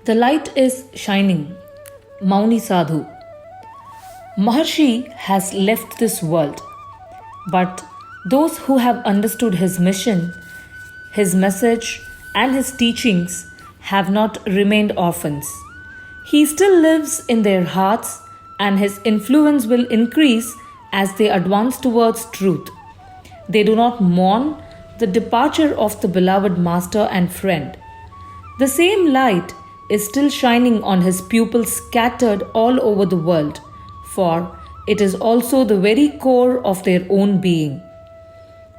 The light is shining. Mouni Sadhu. Maharshi has left this world, but those who have understood his mission, his message, and his teachings have not remained orphans. He still lives in their hearts, and his influence will increase as they advance towards truth. They do not mourn the departure of the beloved master and friend. The same light is still shining on his pupils scattered all over the world, for it is also the very core of their own being.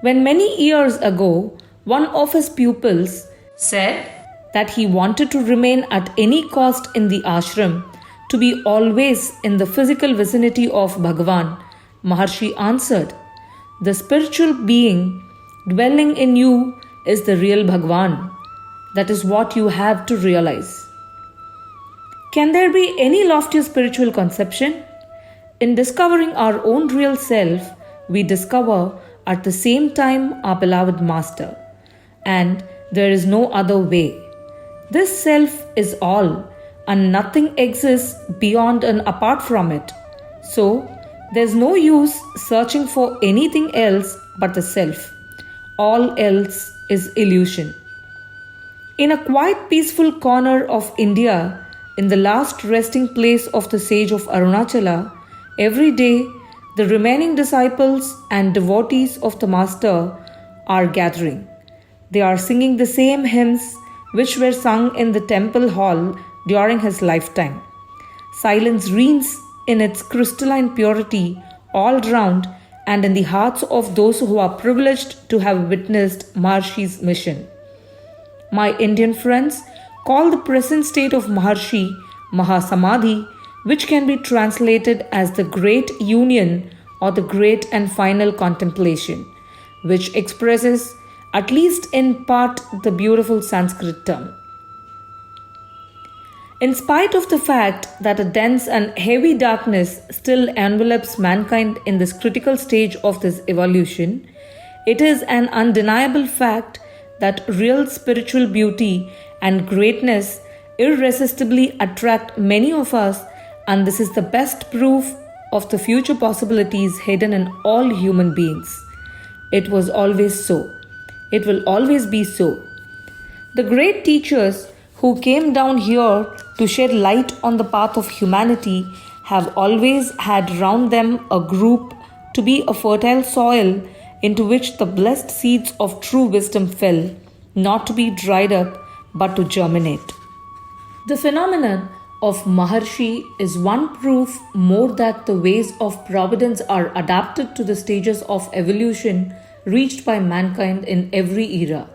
When many years ago, one of his pupils said that he wanted to remain at any cost in the ashram, to be always in the physical vicinity of Bhagavan, Maharshi answered, "The spiritual being dwelling in you is the real Bhagavan. That is what you have to realize." Can there be any loftier spiritual conception? In discovering our own real self, we discover at the same time our beloved Master. And there is no other way. This self is all, and nothing exists beyond and apart from it. So, there's no use searching for anything else but the self. All else is illusion. In a quiet, peaceful corner of India, in the last resting place of the sage of Arunachala, every day the remaining disciples and devotees of the Master are gathering. They are singing the same hymns which were sung in the temple hall during his lifetime. Silence reigns in its crystalline purity all round and in the hearts of those who are privileged to have witnessed Maharshi's mission. My Indian friends call the present state of Maharshi Mahasamadhi, which can be translated as the great union or the great and final contemplation, which expresses, at least in part, the beautiful Sanskrit term. In spite of the fact that a dense and heavy darkness still envelops mankind in this critical stage of this evolution, it is an undeniable fact that real spiritual beauty and greatness irresistibly attract many of us, and this is the best proof of the future possibilities hidden in all human beings. It was always so. It will always be so. The great teachers who came down here to shed light on the path of humanity have always had round them a group to be a fertile soil into which the blessed seeds of true wisdom fell, not to be dried up but to germinate. The phenomenon of Maharshi is one proof more that the ways of providence are adapted to the stages of evolution reached by mankind in every era.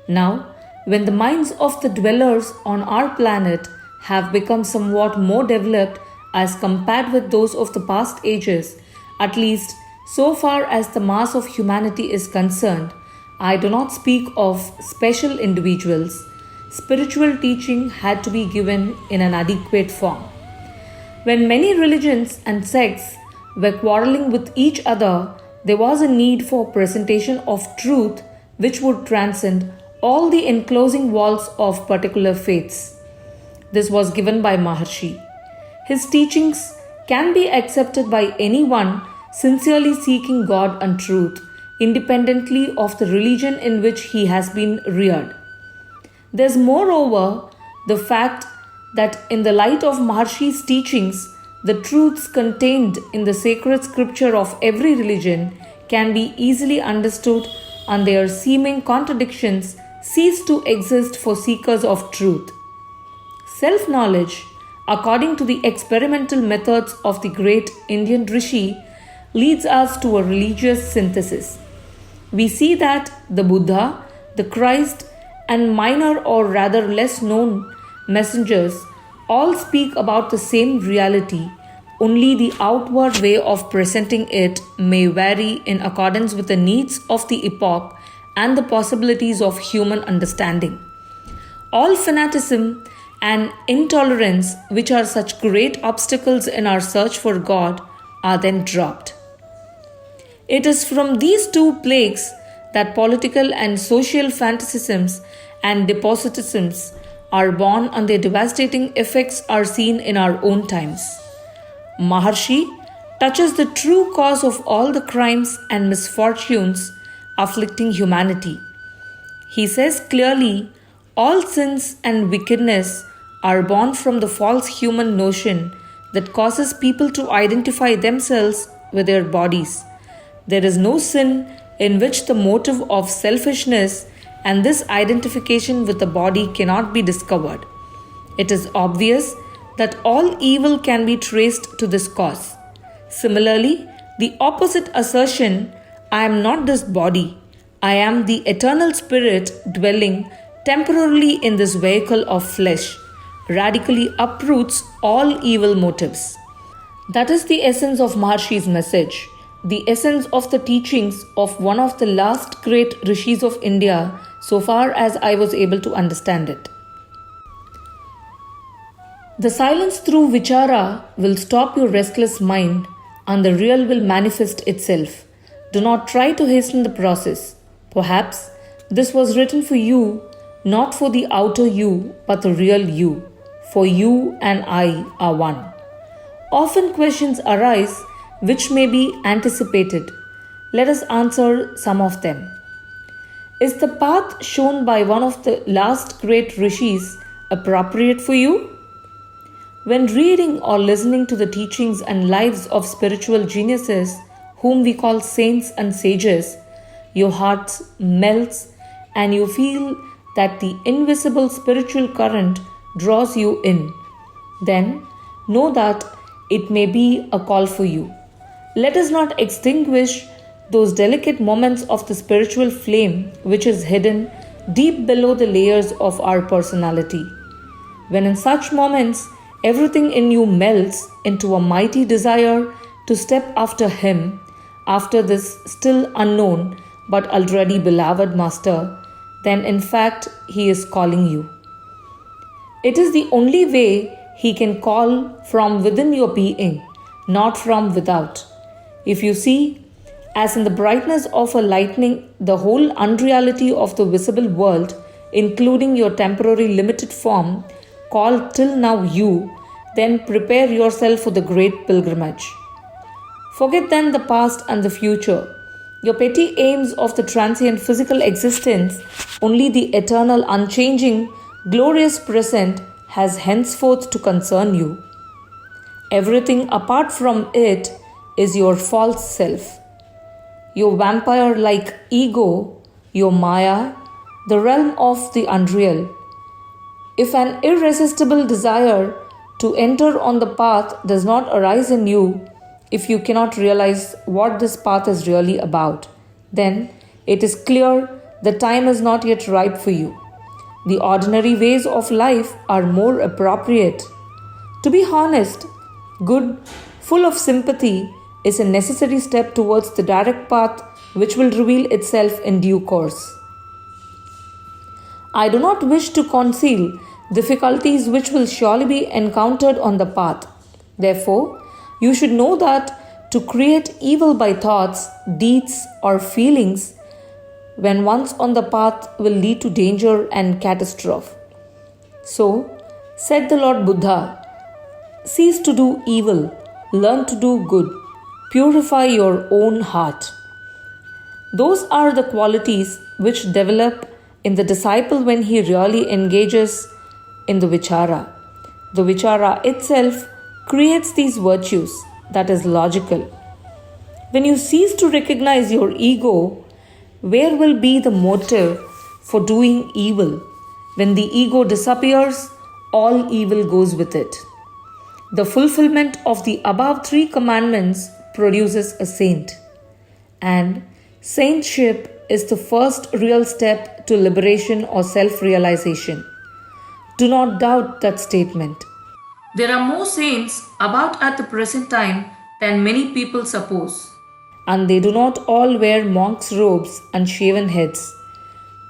Now, when the minds of the dwellers on our planet have become somewhat more developed as compared with those of the past ages, at least so far as the mass of humanity is concerned, I do not speak of special individuals. Spiritual teaching had to be given in an adequate form. When many religions and sects were quarreling with each other, there was a need for presentation of truth which would transcend all the enclosing walls of particular faiths. This was given by Maharshi. His teachings can be accepted by anyone sincerely seeking God and truth, independently of the religion in which he has been reared. There's moreover the fact that in the light of Maharshi's teachings, the truths contained in the sacred scripture of every religion can be easily understood and their seeming contradictions cease to exist for seekers of truth. Self-knowledge, according to the experimental methods of the great Indian Rishi, leads us to a religious synthesis. We see that the Buddha, the Christ, and minor or rather less known messengers all speak about the same reality, only the outward way of presenting it may vary in accordance with the needs of the epoch and the possibilities of human understanding. All fanaticism and intolerance, which are such great obstacles in our search for God, are then dropped. It is from these two plagues that political and social fanaticisms and despotisms are born and their devastating effects are seen in our own times. Maharshi touches the true cause of all the crimes and misfortunes afflicting humanity. He says clearly, all sins and wickedness are born from the false human notion that causes people to identify themselves with their bodies. There is no sin in which the motive of selfishness and this identification with the body cannot be discovered. It is obvious that all evil can be traced to this cause. Similarly, the opposite assertion, I am not this body, I am the eternal spirit dwelling temporarily in this vehicle of flesh, radically uproots all evil motives. That is the essence of Maharshi's message, the essence of the teachings of one of the last great rishis of India, so far as I was able to understand it. The silence through vichara will stop your restless mind and the real will manifest itself. Do not try to hasten the process. Perhaps this was written for you, not for the outer you, but the real you. For you and I are one. Often questions arise which may be anticipated. Let us answer some of them. Is the path shown by one of the last great rishis appropriate for you? When reading or listening to the teachings and lives of spiritual geniuses, whom we call saints and sages, your heart melts and you feel that the invisible spiritual current draws you in. Then know that it may be a call for you. Let us not extinguish those delicate moments of the spiritual flame which is hidden deep below the layers of our personality. When in such moments everything in you melts into a mighty desire to step after him, after this still unknown but already beloved master, then in fact he is calling you. It is the only way he can call from within your being, not from without. If you see, as in the brightness of a lightning, the whole unreality of the visible world, including your temporary limited form, called till now you, then prepare yourself for the great pilgrimage. Forget then the past and the future, your petty aims of the transient physical existence. Only the eternal, unchanging, glorious present has henceforth to concern you. Everything apart from it is your false self, your vampire-like ego, your Maya, the realm of the unreal. If an irresistible desire to enter on the path does not arise in you, if you cannot realize what this path is really about, then it is clear the time is not yet ripe for you. The ordinary ways of life are more appropriate. To be honest, good, full of sympathy, is a necessary step towards the direct path which will reveal itself in due course. I do not wish to conceal difficulties which will surely be encountered on the path. Therefore, you should know that to create evil by thoughts, deeds, or feelings when once on the path will lead to danger and catastrophe. So, said the Lord Buddha, cease to do evil, learn to do good, purify your own heart. Those are the qualities which develop in the disciple when he really engages in the vichara. The vichara itself creates these virtues, that is logical. When you cease to recognize your ego, where will be the motive for doing evil? When the ego disappears, all evil goes with it. The fulfillment of the above three commandments produces a saint, and saintship is the first real step to liberation or self-realization. Do not doubt that statement. There are more saints about at the present time than many people suppose, and they do not all wear monks' robes and shaven heads.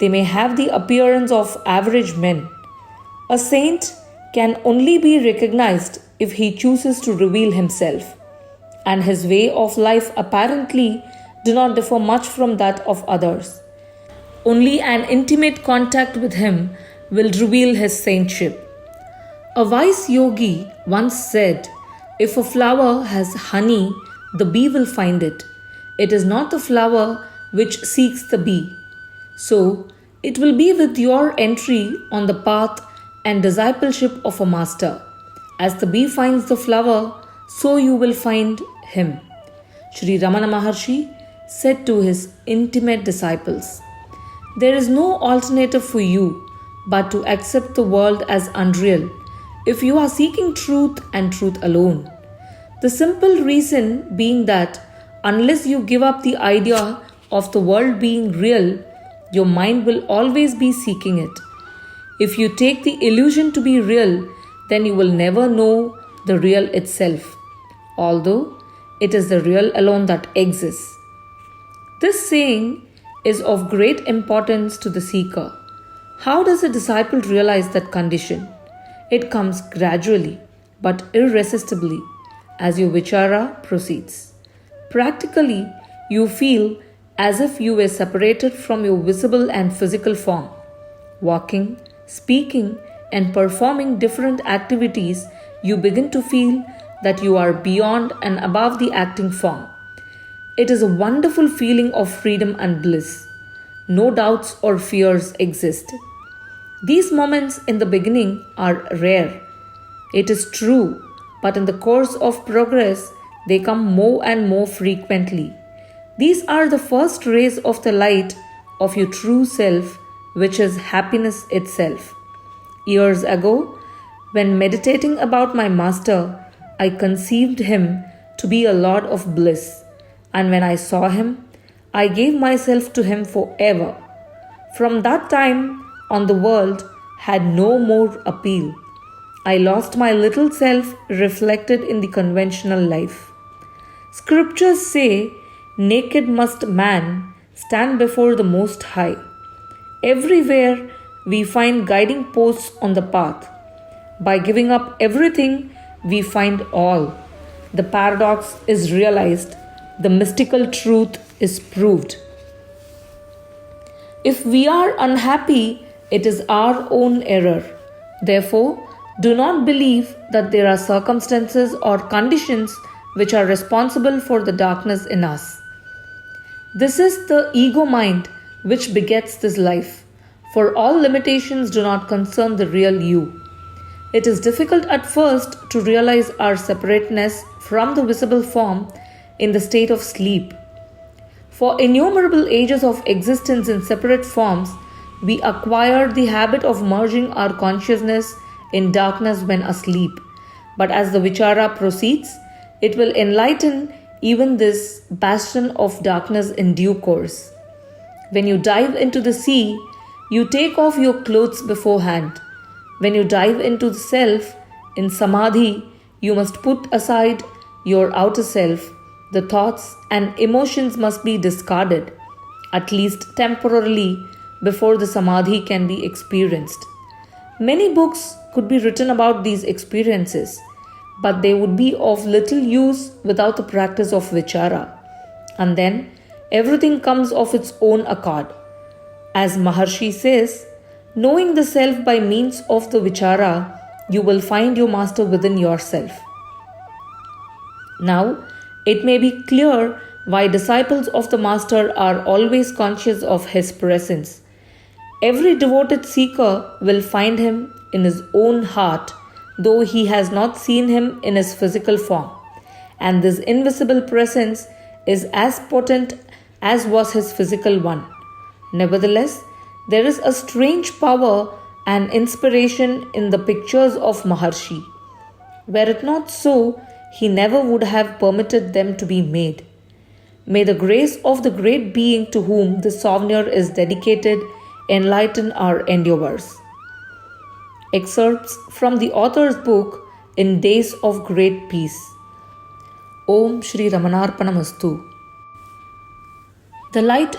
They may have the appearance of average men. A saint can only be recognized if he chooses to reveal himself, and his way of life apparently do not differ much from that of others. Only an intimate contact with him will reveal his saintship. A wise yogi once said, "If a flower has honey, the bee will find it. It is not the flower which seeks the bee." So, it will be with your entry on the path and discipleship of a master. As the bee finds the flower, so you will find him. Sri Ramana Maharshi said to his intimate disciples, "There is no alternative for you but to accept the world as unreal if you are seeking truth and truth alone." The simple reason being that unless you give up the idea of the world being real, your mind will always be seeking it. If you take the illusion to be real, then you will never know the real itself, although it is the real alone that exists. This saying is of great importance to the seeker. How does a disciple realize that condition? It comes gradually but irresistibly as your vichara proceeds. Practically, you feel as if you were separated from your visible and physical form. Walking, speaking, and performing different activities, you begin to feel that you are beyond and above the acting form. It is a wonderful feeling of freedom and bliss. No doubts or fears exist. These moments in the beginning are rare. It is true, but in the course of progress, they come more and more frequently. These are the first rays of the light of your true self, which is happiness itself. Years ago, when meditating about my master, I conceived him to be a Lord of bliss, and when I saw him, I gave myself to him forever. From that time on, the world had no more appeal. I lost my little self reflected in the conventional life. Scriptures say, "Naked must man stand before the Most High." Everywhere we find guiding posts on the path. By giving up everything, we find all. The paradox is realized. The mystical truth is proved. If we are unhappy, it is our own error. Therefore, do not believe that there are circumstances or conditions which are responsible for the darkness in us. This is the ego mind which begets this life, for all limitations do not concern the real you. It is difficult at first to realize our separateness from the visible form in the state of sleep. For innumerable ages of existence in separate forms, we acquire the habit of merging our consciousness in darkness when asleep. But as the vichara proceeds, it will enlighten even this bastion of darkness in due course. When you dive into the sea, you take off your clothes beforehand. When you dive into the self, in samadhi, you must put aside your outer self. The thoughts and emotions must be discarded, at least temporarily, before the samadhi can be experienced. Many books could be written about these experiences, but they would be of little use without the practice of vichara. And then everything comes of its own accord. As Maharshi says, knowing the self by means of the vichara, you will find your master within yourself. Now, it may be clear why disciples of the master are always conscious of his presence. Every devoted seeker will find him in his own heart, though he has not seen him in his physical form. And this invisible presence is as potent as was his physical one. Nevertheless, there is a strange power and inspiration in the pictures of Maharshi. Were it not so, he never would have permitted them to be made. May the grace of the great being to whom this souvenir is dedicated enlighten our endeavors. Excerpts from the author's book In Days of Great Peace. Om Shri Ramanarpanamastu. The light